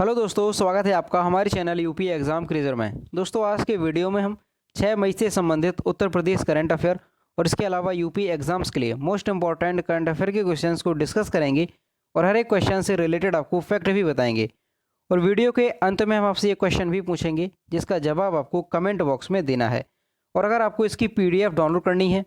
Hello दोस्तों, स्वागत है आपका हमारे चैनल यूपी एग्ज़ाम क्रेजर में। दोस्तों, आज के वीडियो में हम 6 मई से संबंधित उत्तर प्रदेश करंट अफेयर और इसके अलावा यूपी एग्ज़ाम्स के लिए मोस्ट इंपॉर्टेंट करंट अफेयर के क्वेश्चंस को डिस्कस करेंगे और हर एक क्वेश्चन से रिलेटेड आपको फैक्ट भी बताएंगे। और वीडियो के अंत में हम आपसे ये क्वेश्चन भी पूछेंगे जिसका जवाब आपको कमेंट बॉक्स में देना है। और अगर आपको इसकी PDF डाउनलोड करनी है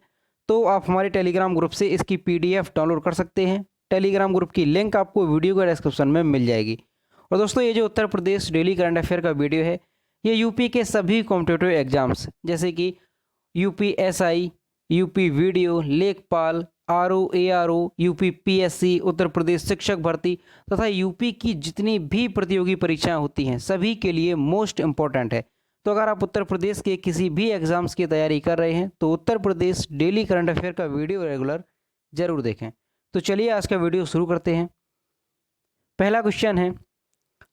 तो आप हमारे टेलीग्राम ग्रुप से इसकी PDF डाउनलोड कर सकते हैं। टेलीग्राम ग्रुप की लिंक आपको वीडियो के डिस्क्रिप्शन में मिल जाएगी। और दोस्तों, ये जो Uttar Pradesh daily current affair का वीडियो है ये यूपी के सभी कॉम्पिटिटिव एग्जाम्स जैसे कि UPSI, यूपी वीडियो, लेखपाल, RO, ARO, UP PSC, Uttar Pradesh शिक्षक भर्ती तथा यूपी की जितनी भी प्रतियोगी परीक्षाएं होती हैं सभी के लिए मोस्ट इम्पॉर्टेंट है। तो अगर आप उत्तर प्रदेश के किसी भी एग्जाम्स की तैयारी कर रहे हैं तो Uttar Pradesh daily current affair का वीडियो रेगुलर जरूर देखें। तो चलिए आज का वीडियो शुरू करते हैं। पहला क्वेश्चन है,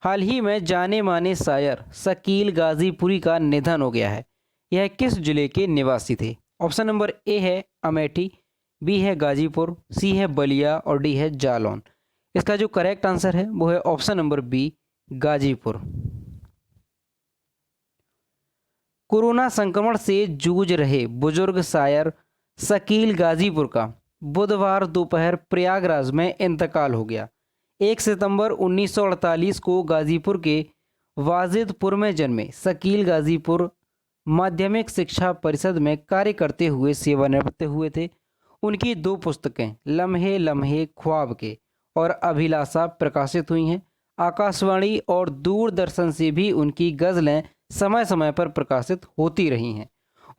हाल ही में जाने माने शायर शकील गाजीपुरी का निधन हो गया है। यह किस जिले के निवासी थे? ऑप्शन नंबर ए है अमेठी, बी है गाजीपुर, सी है बलिया और डी है जालौन। इसका जो करेक्ट आंसर है वो है option number B, Ghazipur. Corona संक्रमण से जूझ रहे बुजुर्ग शायर शकील गाजीपुर का बुधवार दोपहर प्रयागराज में इंतकाल हो गया। 1 सितंबर 1948 को गाजीपुर के वाजिदपुर में जन्मे शकील गाजीपुर माध्यमिक शिक्षा परिषद में कार्य करते हुए सेवानिवृत्त हुए थे। उनकी 2 पुस्तकें लम्हे लम्हे ख्वाब के और अभिलाषा प्रकाशित हुई हैं। आकाशवाणी और दूरदर्शन से भी उनकी गज़लें समय समय पर प्रकाशित होती रही हैं।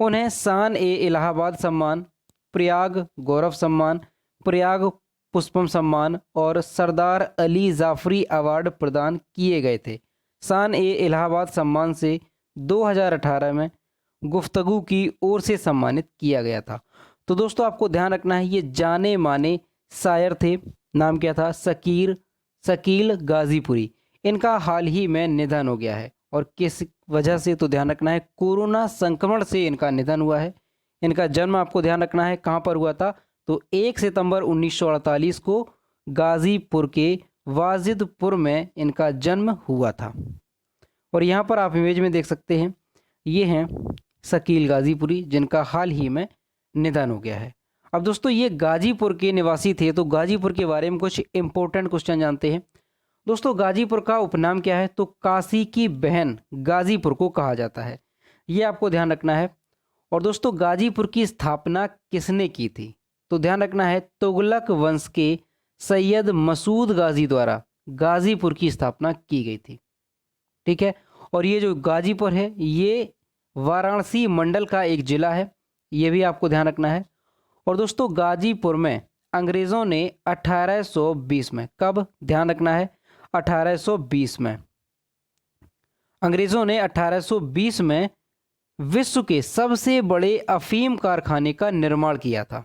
उन्हें शान-ए-इलाहाबाद सम्मान, प्रयाग गौरव सम्मान, प्रयाग पुष्पम सम्मान और सरदार अली जाफरी अवार्ड प्रदान किए गए थे। शान-ए-इलाहाबाद सम्मान से 2018 में गुफ्तगू की ओर से सम्मानित किया गया था। तो दोस्तों, आपको ध्यान रखना है ये जाने माने शायर थे। नाम क्या था? शकील गाजीपुरी। इनका हाल ही में निधन हो गया है और किस वजह से? तो ध्यान रखना है कोरोना संक्रमण से इनका निधन हुआ है। इनका जन्म आपको ध्यान रखना है कहाँ पर हुआ था? तो 1 सितंबर 1948 को गाजीपुर के वाजिदपुर में इनका जन्म हुआ था। और यहाँ पर आप इमेज में देख सकते हैं ये हैं शकील गाजीपुरी जिनका हाल ही में निधन हो गया है। अब दोस्तों, ये गाजीपुर के निवासी थे तो गाजीपुर के बारे में कुछ इंपॉर्टेंट क्वेश्चन जानते हैं। दोस्तों, गाजीपुर का उपनाम क्या है? तो काशी की बहन गाजीपुर को कहा जाता है, ये आपको ध्यान रखना है। और दोस्तों, गाजीपुर की स्थापना किसने की थी? तो ध्यान रखना है तुगलक वंश के सैयद मसूद गाजी द्वारा गाजीपुर की स्थापना की गई थी। ठीक है। और ये जो गाजीपुर है ये वाराणसी मंडल का एक जिला है, ये भी आपको ध्यान रखना है। और दोस्तों, गाजीपुर में अंग्रेज़ों ने 1820 में, कब? ध्यान रखना है 1820 में, अंग्रेज़ों ने 1820 में विश्व के सबसे बड़े अफीम कारखाने का निर्माण किया था।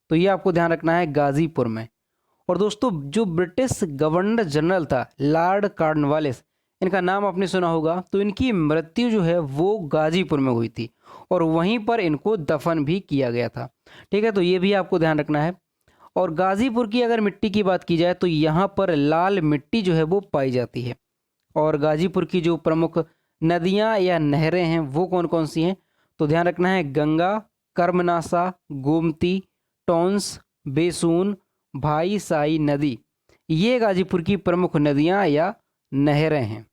तो ये आपको ध्यान रखना है गाजीपुर में। और दोस्तों, जो ब्रिटिश गवर्नर जनरल था लॉर्ड कॉर्नवालिस, इनका नाम आपने सुना होगा। तो इनकी मृत्यु जो है वो गाजीपुर में हुई थी और वहीं पर इनको दफन भी किया गया था। ठीक है, तो ये भी आपको ध्यान रखना है। और गाजीपुर की अगर मिट्टी की बात की जाए तो यहाँ पर लाल मिट्टी जो है वो पाई जाती है। और गाजीपुर की जो प्रमुख नदियाँ या नहरें हैं वो कौन कौन सी हैं? तो ध्यान रखना है गंगा, कर्मनासा, गोमती, टोंस, बेसून, भाई साई नदी, ये गाजीपुर की प्रमुख नदियां या नहरें हैं।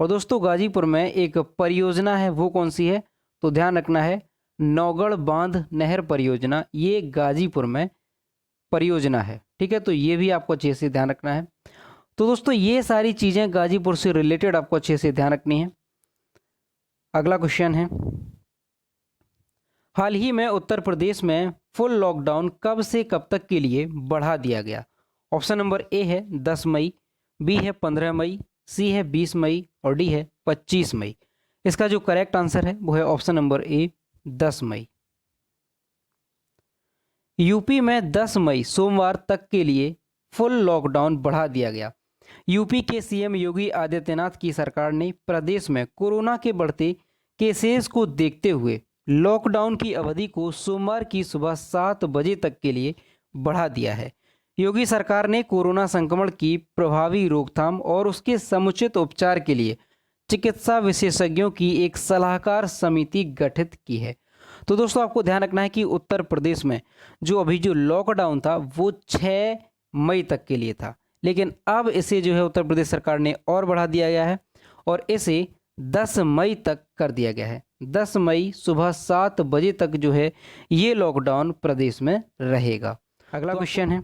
और दोस्तों, गाजीपुर में एक परियोजना है, वो कौन सी है? तो ध्यान रखना है नौगढ़ बांध नहर परियोजना, ये गाजीपुर में परियोजना है। ठीक है, तो ये भी आपको अच्छे से ध्यान रखना है। तो दोस्तों, ये सारी चीज़ें गाजीपुर से रिलेटेड आपको अच्छे से ध्यान रखनी है। अगला क्वेश्चन है, हाल ही में उत्तर प्रदेश में फुल लॉकडाउन कब से कब तक के लिए बढ़ा दिया गया? ऑप्शन नंबर ए है 10 मई, बी है 15 मई, सी है 20 मई और डी है 25 मई। इसका जो करेक्ट आंसर है वो है ऑप्शन नंबर ए, 10 मई। यूपी में 10 मई सोमवार तक के लिए फुल लॉकडाउन बढ़ा दिया गया। यूपी के CM योगी आदित्यनाथ की सरकार ने प्रदेश में कोरोना के बढ़ते केसेस को देखते हुए लॉकडाउन की अवधि को सोमवार की सुबह 7 बजे तक के लिए बढ़ा दिया है। योगी सरकार ने कोरोना संक्रमण की प्रभावी रोकथाम और उसके समुचित उपचार के लिए चिकित्सा विशेषज्ञों की एक सलाहकार समिति गठित की है। तो दोस्तों आपको ध्यान रखना है कि उत्तर प्रदेश में जो लॉकडाउन था वो 6 मई तक के लिए था, लेकिन अब इसे जो है उत्तर प्रदेश सरकार ने और बढ़ा दिया गया है और इसे 10 मई तक कर दिया गया है। 10 मई सुबह 7 बजे तक जो है ये लॉकडाउन प्रदेश में रहेगा। अगला क्वेश्चन है,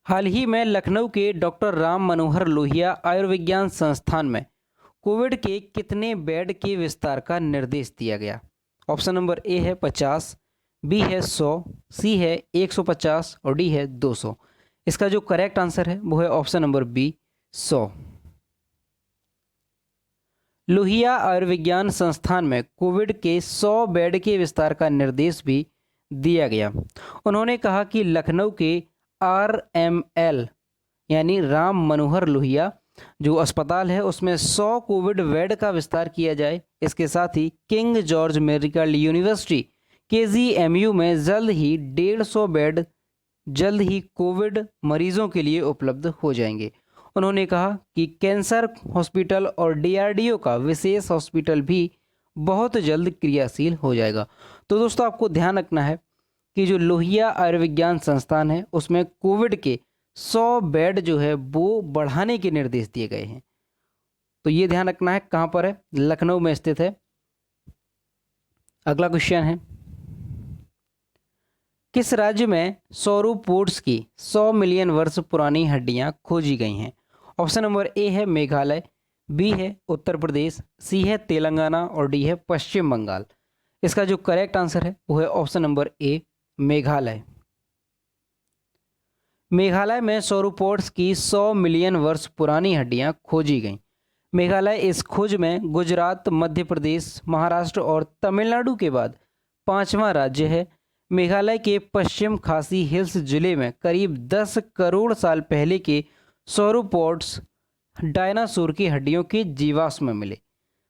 हाल ही में लखनऊ के डॉक्टर राम मनोहर लोहिया आयुर्विज्ञान संस्थान में कोविड के कितने बेड के विस्तार का निर्देश दिया गया? ऑप्शन नंबर ए है 50, बी है 100, सी है 150 और डी है 200। इसका जो करेक्ट आंसर है वो है ऑप्शन नंबर बी 100। लोहिया आयुर्विज्ञान संस्थान में कोविड के 100 बेड के विस्तार का निर्देश भी दिया गया। उन्होंने कहा कि लखनऊ के RML यानी राम मनोहर लोहिया जो अस्पताल है उसमें 100 कोविड बेड का विस्तार किया जाए। इसके साथ ही King George medical university KGMU में जल्द ही 150 बेड जल्द ही कोविड मरीजों के लिए उपलब्ध हो जाएंगे। उन्होंने कहा कि कैंसर हॉस्पिटल और DRDO का विशेष हॉस्पिटल भी बहुत जल्द क्रियाशील हो जाएगा। तो दोस्तों आपको ध्यान रखना है कि जो लोहिया आयुर्विज्ञान संस्थान है उसमें कोविड के 100 बेड जो है वो बढ़ाने के निर्देश दिए गए हैं। तो ये ध्यान रखना है, कहाँ पर है? लखनऊ में स्थित है। अगला क्वेश्चन है, किस राज्य में सौरोपोड्स की 100 मिलियन वर्ष पुरानी हड्डियां खोजी गई हैं? ऑप्शन नंबर ए है मेघालय, बी है उत्तर प्रदेश, सी है तेलंगाना और डी है पश्चिम बंगाल। इसका जो करेक्ट आंसर है वो है ऑप्शन नंबर ए मेघालय। मेघालय में सौरोपोड्स की 100 मिलियन वर्ष पुरानी हड्डियां खोजी गईं। मेघालय इस खोज में गुजरात, मध्य प्रदेश, महाराष्ट्र और तमिलनाडु के बाद 5वां राज्य है। मेघालय के पश्चिम खासी हिल्स जिले में करीब 10 करोड़ साल पहले के सौरोपोड्स डायनासोर की हड्डियों के जीवाश्म मिले।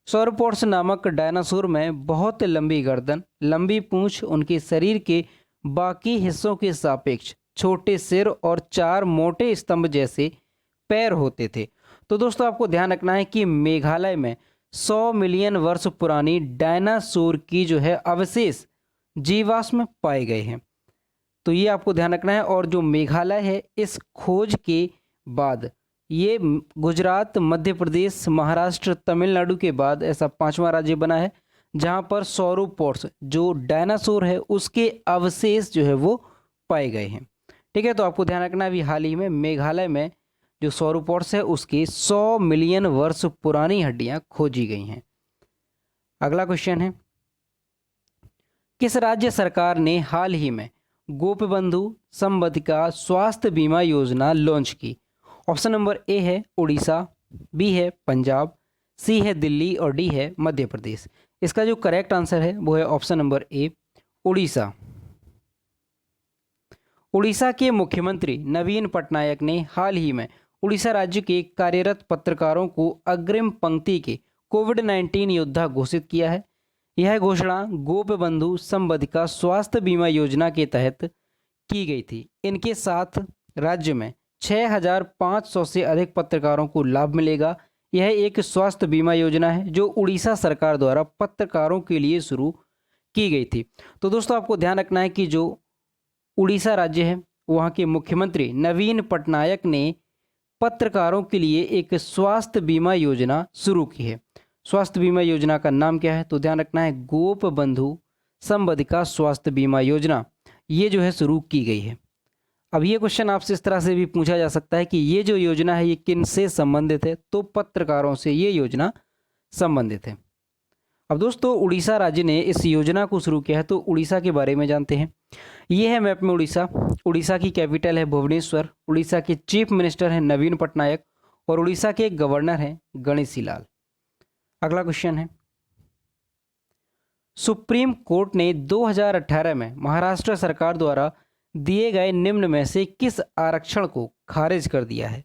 सौरोपोड्स नामक डायनासोर में बहुत लंबी गर्दन, लंबी पूंछ, उनके शरीर के बाकी हिस्सों के सापेक्ष छोटे सिर और 4 मोटे स्तंभ जैसे पैर होते थे। तो दोस्तों आपको ध्यान रखना है कि मेघालय में 100 मिलियन वर्ष पुरानी डायनासोर की जो है अवशेष जीवाश्म पाए गए हैं। तो ये आपको ध्यान रखना है। और जो मेघालय है इस खोज के बाद ये गुजरात, मध्य प्रदेश, महाराष्ट्र, तमिलनाडु के बाद ऐसा 5वां राज्य बना है जहां पर सौरोपोड्स जो डायनासोर है उसके अवशेष जो है वो पाए गए हैं। ठीक है, तो आपको ध्यान रखना है हाल ही में मेघालय में जो सौरोपोड्स है उसकी 100 मिलियन वर्ष पुरानी हड्डियां खोजी गई हैं। अगला क्वेश्चन है, किस राज्य सरकार ने हाल ही में गोपबंधु संबंधिका स्वास्थ्य बीमा योजना लॉन्च की? ऑप्शन नंबर ए है उड़ीसा, बी है पंजाब, सी है दिल्ली और डी है मध्य प्रदेश। इसका जो करेक्ट आंसर है वो है ऑप्शन नंबर ए उड़ीसा। उड़ीसा के मुख्यमंत्री नवीन पटनायक ने हाल ही में उड़ीसा राज्य के कार्यरत पत्रकारों को अग्रिम पंक्ति के कोविड-19 योद्धा घोषित किया है। यह घोषणा गोपबंधु संबंधिका स्वास्थ्य बीमा योजना के तहत की गई थी। इनके साथ राज्य में 6,500 से अधिक पत्रकारों को लाभ मिलेगा। यह एक स्वास्थ्य बीमा योजना है जो उड़ीसा सरकार द्वारा पत्रकारों के लिए शुरू की गई थी। तो दोस्तों आपको ध्यान रखना है कि जो उड़ीसा राज्य है वहाँ के मुख्यमंत्री नवीन पटनायक ने पत्रकारों के लिए एक स्वास्थ्य बीमा योजना शुरू की है। स्वास्थ्य बीमा योजना का नाम क्या है? तो ध्यान रखना है गोपबंधु संबंधिका स्वास्थ्य बीमा योजना, ये जो है शुरू की गई है। अब ये क्वेश्चन आपसे इस तरह से भी पूछा जा सकता है कि ये जो योजना है ये किन से संबंधित है? तो पत्रकारों से ये योजना संबंधित है। अब दोस्तों उड़ीसा राज्य ने इस योजना को शुरू किया है, तो उड़ीसा के बारे में जानते हैं। ये है मैप में उड़ीसा। उड़ीसा की कैपिटल है भुवनेश्वर। उड़ीसा के चीफ मिनिस्टर हैं नवीन पटनायक और उड़ीसा के गवर्नर हैं गणेशी लाल। अगला क्वेश्चन है, सुप्रीम कोर्ट ने 2018 में महाराष्ट्र सरकार द्वारा दिए गए निम्न में से किस आरक्षण को खारिज कर दिया है?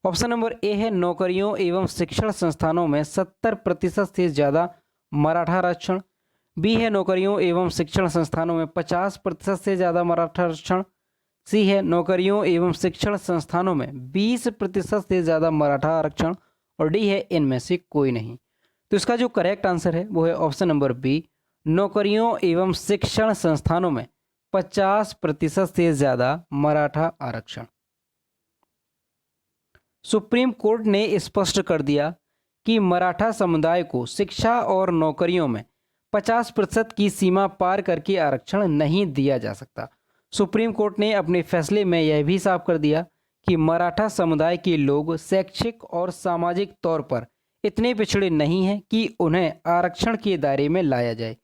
ऑप्शन नंबर ए है नौकरियों एवं शिक्षण संस्थानों में 70% से ज़्यादा मराठा आरक्षण, बी है नौकरियों एवं शिक्षण संस्थानों में 50% से ज़्यादा मराठा आरक्षण, सी है नौकरियों एवं शिक्षण संस्थानों में 20% से ज़्यादा मराठा आरक्षण, और डी है इनमें से कोई नहीं। तो इसका जो करेक्ट आंसर है वो है ऑप्शन नंबर बी, नौकरियों एवं शिक्षण संस्थानों में 50% से ज़्यादा मराठा आरक्षण। सुप्रीम कोर्ट ने स्पष्ट कर दिया कि मराठा समुदाय को शिक्षा और नौकरियों में 50% की सीमा पार करके आरक्षण नहीं दिया जा सकता। सुप्रीम कोर्ट ने अपने फैसले में यह भी साफ कर दिया कि मराठा समुदाय के लोग शैक्षिक और सामाजिक तौर पर इतने पिछड़े नहीं हैं कि उन्हें आरक्षण के दायरे में लाया जाए।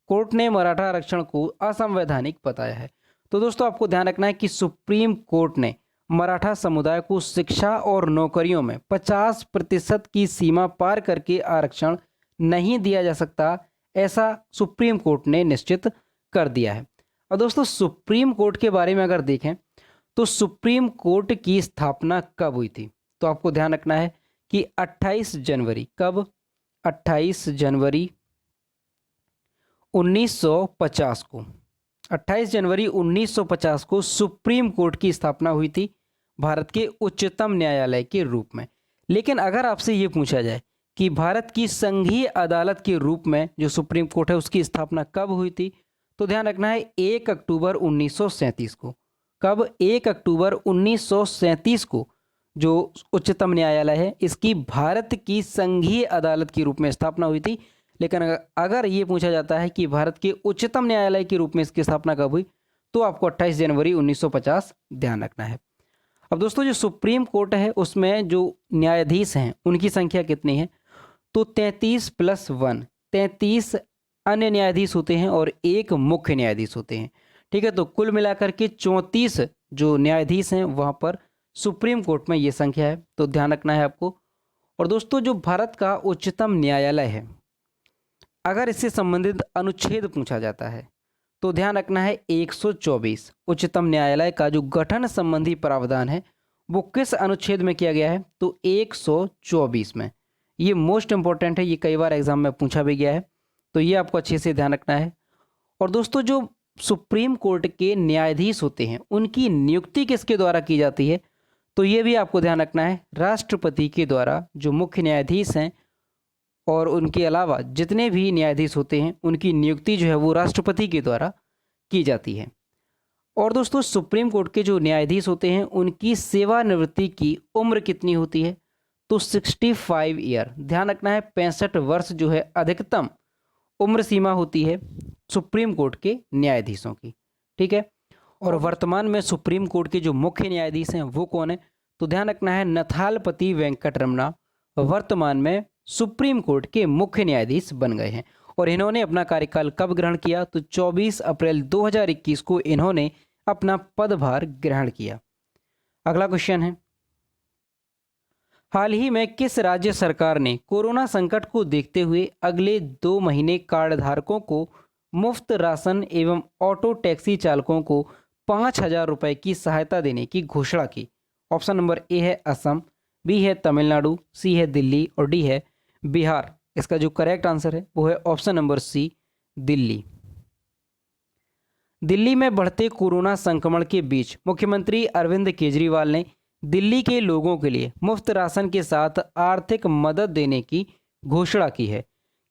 कोर्ट ने मराठा आरक्षण को असंवैधानिक बताया है। तो दोस्तों आपको ध्यान रखना है कि सुप्रीम कोर्ट ने मराठा समुदाय को शिक्षा और नौकरियों में 50% की सीमा पार करके आरक्षण नहीं दिया जा सकता, ऐसा सुप्रीम कोर्ट ने निश्चित कर दिया है। और दोस्तों सुप्रीम कोर्ट के बारे में अगर देखें तो सुप्रीम कोर्ट की स्थापना कब हुई थी, तो आपको ध्यान रखना है कि 28 जनवरी, कब, 28 जनवरी 1950 को, 28 जनवरी 1950 को सुप्रीम कोर्ट की स्थापना हुई थी भारत के उच्चतम न्यायालय के रूप में। लेकिन अगर आपसे ये पूछा जाए कि भारत की संघीय अदालत के रूप में जो सुप्रीम कोर्ट है उसकी स्थापना कब हुई थी, तो ध्यान रखना है 1 अक्टूबर 1937 को। कब? 1 अक्टूबर 1937 को जो उच्चतम न्यायालय है इसकी भारत की संघीय अदालत के रूप में स्थापना हुई थी। लेकिन अगर ये पूछा जाता है कि भारत के उच्चतम न्यायालय के रूप में इसकी स्थापना कब हुई, तो आपको 28 जनवरी 1950 ध्यान रखना है। अब दोस्तों जो सुप्रीम कोर्ट है उसमें जो न्यायाधीश हैं उनकी संख्या कितनी है, तो 33 + 1, 33 अन्य न्यायाधीश होते हैं और एक मुख्य न्यायाधीश होते हैं। ठीक है, तो कुल मिलाकर के 34 जो न्यायाधीश हैं वहाँ पर सुप्रीम कोर्ट में ये संख्या है, तो ध्यान रखना है आपको। और दोस्तों जो भारत का उच्चतम न्यायालय है अगर इससे संबंधित अनुच्छेद पूछा जाता है तो ध्यान रखना है 124 उच्चतम न्यायालय का जो गठन संबंधी प्रावधान है वो किस अनुच्छेद में किया गया है, तो 124 में। ये मोस्ट इंपॉर्टेंट है, ये कई बार एग्जाम में पूछा भी गया है, तो ये आपको अच्छे से ध्यान रखना है। और दोस्तों जो सुप्रीम कोर्ट के न्यायाधीश होते हैं उनकी नियुक्ति किसके द्वारा की जाती है, तो ये भी आपको ध्यान रखना है राष्ट्रपति के द्वारा। जो मुख्य न्यायाधीश हैं और उनके अलावा जितने भी न्यायाधीश होते हैं उनकी नियुक्ति जो है वो राष्ट्रपति के द्वारा की जाती है। और दोस्तों सुप्रीम कोर्ट के जो न्यायाधीश होते हैं उनकी सेवानिवृत्ति की उम्र कितनी होती है, तो 65 ईयर। ध्यान रखना है 65 वर्ष जो है अधिकतम उम्र सीमा होती है सुप्रीम कोर्ट के न्यायाधीशों की। ठीक है, और वर्तमान में सुप्रीम कोर्ट के जो मुख्य न्यायाधीश हैं वो कौन है, तो ध्यान रखना है नथालपति वेंकट रमना वर्तमान में सुप्रीम कोर्ट के मुख्य न्यायाधीश बन गए हैं। और इन्होंने अपना कार्यकाल कब ग्रहण किया, तो 24 अप्रैल 2021 को इन्होंने अपना पदभार ग्रहण किया। अगला क्वेश्चन है, हाल ही में किस राज्य सरकार ने कोरोना संकट को देखते हुए अगले 2 महीने कार्ड धारकों को मुफ्त राशन एवं ऑटो टैक्सी चालकों को 5,000 रुपये की सहायता देने की घोषणा की? ऑप्शन नंबर ए है असम, बी है तमिलनाडु, सी है दिल्ली और डी है बिहार। इसका जो करेक्ट आंसर है वो है option number C, Delhi. Delhi में बढ़ते कोरोना संक्रमण के बीच मुख्यमंत्री अरविंद केजरीवाल ने दिल्ली के लोगों के लिए मुफ्त राशन के साथ आर्थिक मदद देने की घोषणा की है।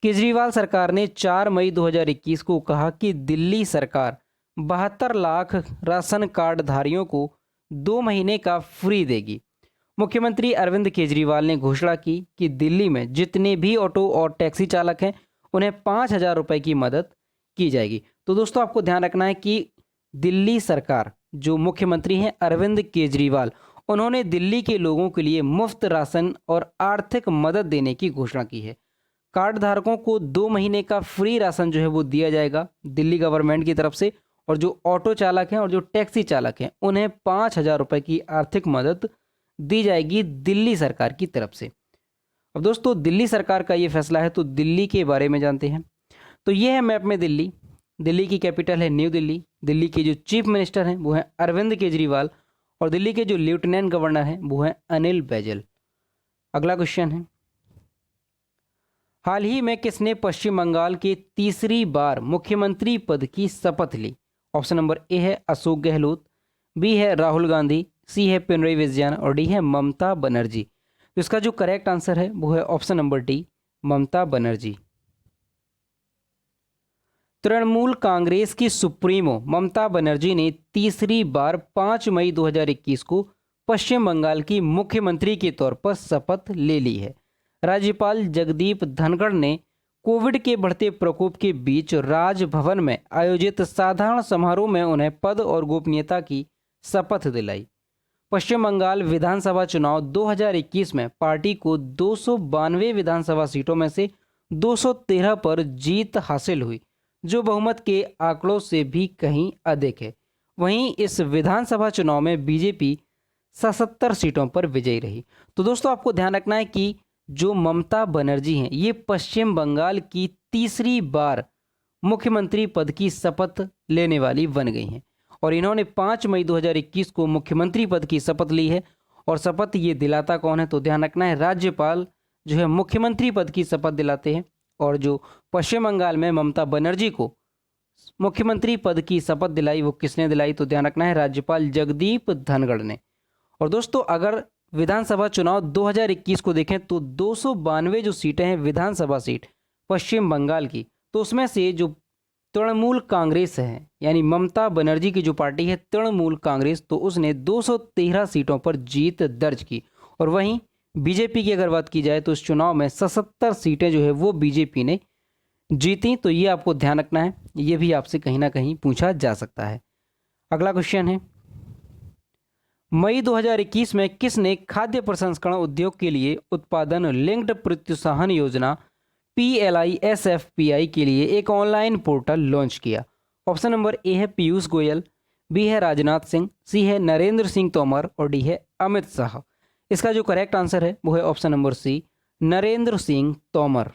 केजरीवाल सरकार ने 4 मई 2021 को कहा कि दिल्ली सरकार 72 लाख राशन कार्ड धारियों को 2 महीने का फ्री देगी। मुख्यमंत्री अरविंद केजरीवाल ने घोषणा की कि दिल्ली में जितने भी ऑटो और टैक्सी चालक हैं उन्हें 5,000 रुपये की मदद की जाएगी। तो दोस्तों आपको ध्यान रखना है कि दिल्ली सरकार जो मुख्यमंत्री हैं अरविंद केजरीवाल, उन्होंने दिल्ली के लोगों के लिए मुफ्त राशन और आर्थिक मदद देने की घोषणा की है। कार्ड धारकों को 2 महीने का फ्री राशन जो है वो दिया जाएगा दिल्ली गवर्नमेंट की तरफ से, और जो ऑटो चालक हैं और जो टैक्सी चालक हैं उन्हें 5,000 रुपये की आर्थिक मदद दी जाएगी दिल्ली सरकार की तरफ से। अब दोस्तों दिल्ली सरकार का ये फैसला है, तो दिल्ली के बारे में जानते हैं। तो ये है मैप में दिल्ली। दिल्ली की कैपिटल है न्यू दिल्ली। दिल्ली के जो चीफ मिनिस्टर हैं वो हैं अरविंद केजरीवाल, और दिल्ली के जो लेफ्टिनेंट गवर्नर हैं वो हैं अनिल बैजल। अगला क्वेश्चन है, हाल ही में किसने पश्चिम बंगाल के तीसरी बार मुख्यमंत्री पद की शपथ ली? ऑप्शन नंबर ए है अशोक गहलोत, बी है राहुल गांधी, सी है पिनरई विजयन और डी है ममता बनर्जी। तो इसका जो करेक्ट आंसर है वो है option number D, Mamata Banerjee. Trinamool Congress की सुप्रीमो ममता बनर्जी ने तीसरी बार 5 मई 2021 को पश्चिम बंगाल की मुख्यमंत्री के तौर पर शपथ ले ली है। राज्यपाल जगदीप धनखड़ ने कोविड के बढ़ते प्रकोप के बीच राजभवन में आयोजित साधारण समारोह में उन्हें पद और गोपनीयता की शपथ दिलाई। पश्चिम बंगाल विधानसभा चुनाव 2021 में पार्टी को 292 विधानसभा सीटों में से 213 पर जीत हासिल हुई, जो बहुमत के आंकड़ों से भी कहीं अधिक है। वहीं इस विधानसभा चुनाव में बीजेपी 77 सीटों पर विजयी रही। तो दोस्तों आपको ध्यान रखना है कि जो ममता बनर्जी हैं ये पश्चिम बंगाल की तीसरी बार मुख्यमंत्री पद की शपथ लेने वाली बन गई हैं और इन्होंने 5 मई 2021 को मुख्यमंत्री पद की शपथ ली है। और शपथ ये दिलाता कौन है, तो ध्यान रखना है राज्यपाल जो है मुख्यमंत्री पद की शपथ दिलाते हैं। और जो पश्चिम बंगाल में ममता बनर्जी को मुख्यमंत्री पद की शपथ दिलाई वो किसने दिलाई, तो ध्यान रखना है राज्यपाल जगदीप धनखड़ ने। और दोस्तों अगर विधानसभा चुनाव 2021 को देखें तो 292 जो सीटें हैं विधानसभा सीट पश्चिम बंगाल की, तो उसमें से जो तृणमूल कांग्रेस है यानी ममता बनर्जी की जो पार्टी है तृणमूल कांग्रेस, तो उसने 213 सीटों पर जीत दर्ज की। और वहीं बीजेपी की अगर बात की जाए तो इस चुनाव में 77 सीटें जो है वो बीजेपी ने जीती। तो ये आपको ध्यान रखना है, ये भी आपसे कहीं ना कहीं पूछा जा सकता है। अगला क्वेश्चन है, मई 2021 में किसने खाद्य प्रसंस्करण उद्योग के लिए उत्पादन लिंक्ड प्रोत्साहन योजना PLISFPI के लिए एक ऑनलाइन पोर्टल लॉन्च किया? ऑप्शन नंबर ए है पीयूष गोयल, बी है राजनाथ सिंह, सी है नरेंद्र सिंह तोमर और डी है अमित शाह। इसका जो करेक्ट आंसर है वो है option number C, Narendra Singh Tomar.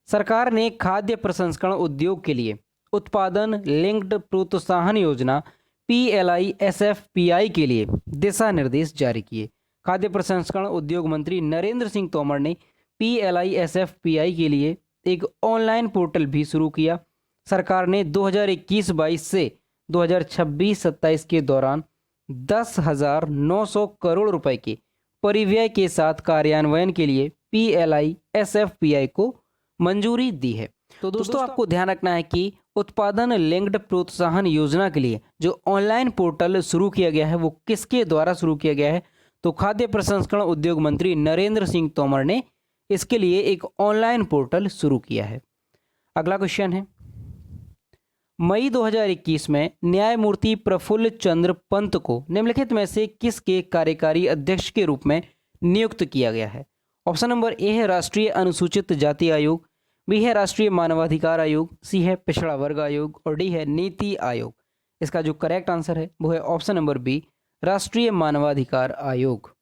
सरकार ने खाद्य प्रसंस्करण उद्योग के लिए उत्पादन लिंक्ड प्रोत्साहन योजना PLISFPI के लिए दिशा निर्देश जारी किए। खाद्य प्रसंस्करण उद्योग मंत्री नरेंद्र सिंह तोमर ने PLISFPI के लिए एक ऑनलाइन पोर्टल भी शुरू किया। सरकार ने 2021-22 से 2026-27 के दौरान 10,900 करोड़ रुपए के परिव्यय के साथ कार्यान्वयन के लिए PLISFPI को मंजूरी दी है। तो दोस्तों आपको ध्यान रखना है कि उत्पादन लिंक्ड प्रोत्साहन योजना के लिए जो ऑनलाइन पोर्टल शुरू किया गया है वो किसके द्वारा शुरू किया गया है, तो खाद्य प्रसंस्करण उद्योग मंत्री नरेंद्र सिंह तोमर ने इसके लिए एक ऑनलाइन पोर्टल शुरू किया है। अगला क्वेश्चन है, मई 2021 में न्यायमूर्ति प्रफुल्ल चंद्र पंत को निम्नलिखित में से किसके कार्यकारी अध्यक्ष के रूप में नियुक्त किया गया है? ऑप्शन नंबर ए है राष्ट्रीय अनुसूचित जाति आयोग, बी है राष्ट्रीय मानवाधिकार आयोग, सी है पिछड़ा वर्ग आयोग और डी है नीति आयोग। इसका जो करेक्ट आंसर है वो है ऑप्शन नंबर बी, राष्ट्रीय मानवाधिकार आयोग।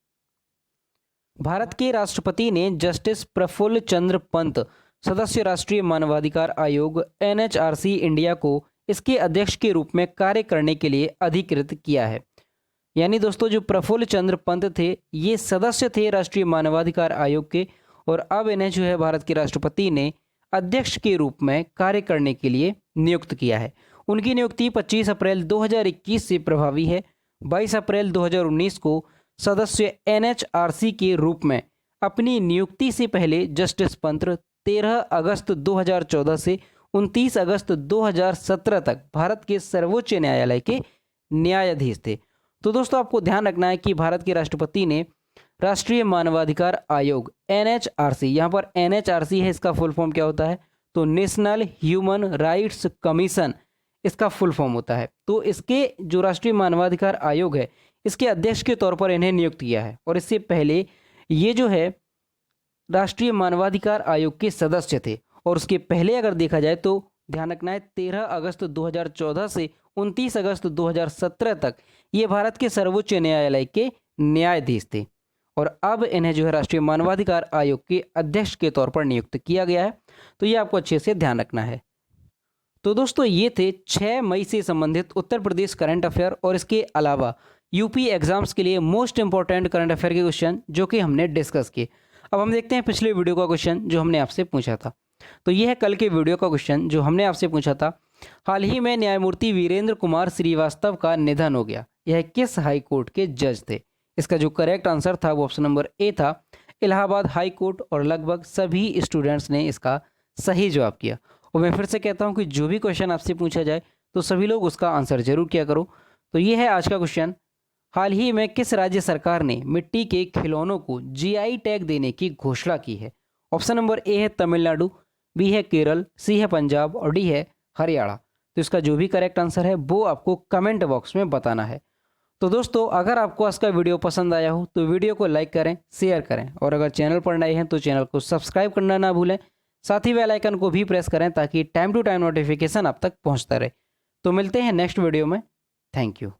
भारत के राष्ट्रपति ने जस्टिस प्रफुल्ल चंद्र पंत, सदस्य राष्ट्रीय मानवाधिकार आयोग NHRC इंडिया को इसके अध्यक्ष के रूप में कार्य करने के लिए अधिकृत किया है। यानी दोस्तों जो प्रफुल्ल चंद्र पंत थे ये सदस्य थे राष्ट्रीय मानवाधिकार आयोग के और अब इन्हें जो है भारत के राष्ट्रपति ने अध्यक्ष के रूप में कार्य करने के लिए नियुक्त किया है। उनकी नियुक्ति 25 अप्रैल 2021 से प्रभावी है। 22 अप्रैल 2019 को सदस्य NHRC के रूप में अपनी नियुक्ति से पहले जस्टिस पंत 13 अगस्त 2014 से 29 अगस्त 2017 तक भारत के सर्वोच्च न्यायालय के न्यायाधीश थे। तो दोस्तों आपको ध्यान रखना है कि भारत के राष्ट्रपति ने राष्ट्रीय मानवाधिकार आयोग NHRC, यहाँ पर NHRC है, इसका फुल फॉर्म क्या होता है, तो नेशनल ह्यूमन राइट्स कमीशन इसका फुल फॉर्म होता है। तो इसके जो राष्ट्रीय मानवाधिकार आयोग है इसके अध्यक्ष के तौर पर इन्हें नियुक्त किया है और इससे पहले ये जो है राष्ट्रीय मानवाधिकार आयोग के सदस्य थे। और उसके पहले अगर देखा जाए तो ध्यान रखना है 13 अगस्त 2014 से 29 अगस्त 2017 तक ये भारत के सर्वोच्च न्यायालय के न्यायाधीश थे और अब इन्हें जो है राष्ट्रीय मानवाधिकार आयोग के अध्यक्ष के तौर पर नियुक्त किया गया है। तो ये आपको अच्छे से ध्यान रखना है। तो दोस्तों ये थे 6 मई से संबंधित उत्तर प्रदेश करंट अफेयर और इसके अलावा यूपी एग्जाम्स के लिए मोस्ट इंपॉर्टेंट करंट अफेयर के क्वेश्चन जो कि हमने डिस्कस किए। अब हम देखते हैं पिछले वीडियो का क्वेश्चन जो हमने आपसे पूछा था। तो ये है कल के वीडियो का क्वेश्चन जो हमने आपसे पूछा था हाल ही में न्यायमूर्ति वीरेंद्र कुमार श्रीवास्तव का निधन हो गया। यह किस हाई कोर्ट के जज थे? इसका जो करेक्ट आंसर था वो ऑप्शन नंबर ए था, इलाहाबाद हाई कोर्ट। और लगभग सभी स्टूडेंट्स ने इसका सही जवाब किया। और मैं फिर से कहता हूँ कि जो भी क्वेश्चन आपसे पूछा जाए तो सभी लोग उसका आंसर जरूर किया करो। तो ये है आज का क्वेश्चन। हाल ही में किस राज्य सरकार ने मिट्टी के खिलौनों को जीआई टैग देने की घोषणा की है? ऑप्शन नंबर ए है तमिलनाडु, बी है केरल, सी है पंजाब और डी है हरियाणा। तो इसका जो भी करेक्ट आंसर है वो आपको कमेंट बॉक्स में बताना है। तो दोस्तों, अगर आपको आज का वीडियो पसंद आया हो तो वीडियो को लाइक करें, शेयर करें और अगर चैनल पर नए हैं तो चैनल को सब्सक्राइब करना ना भूलें। साथ ही बेल आइकन को भी प्रेस करें ताकि टाइम टू टाइम नोटिफिकेशन आप तक पहुंचता रहे। तो मिलते हैं नेक्स्ट वीडियो में। Thank you.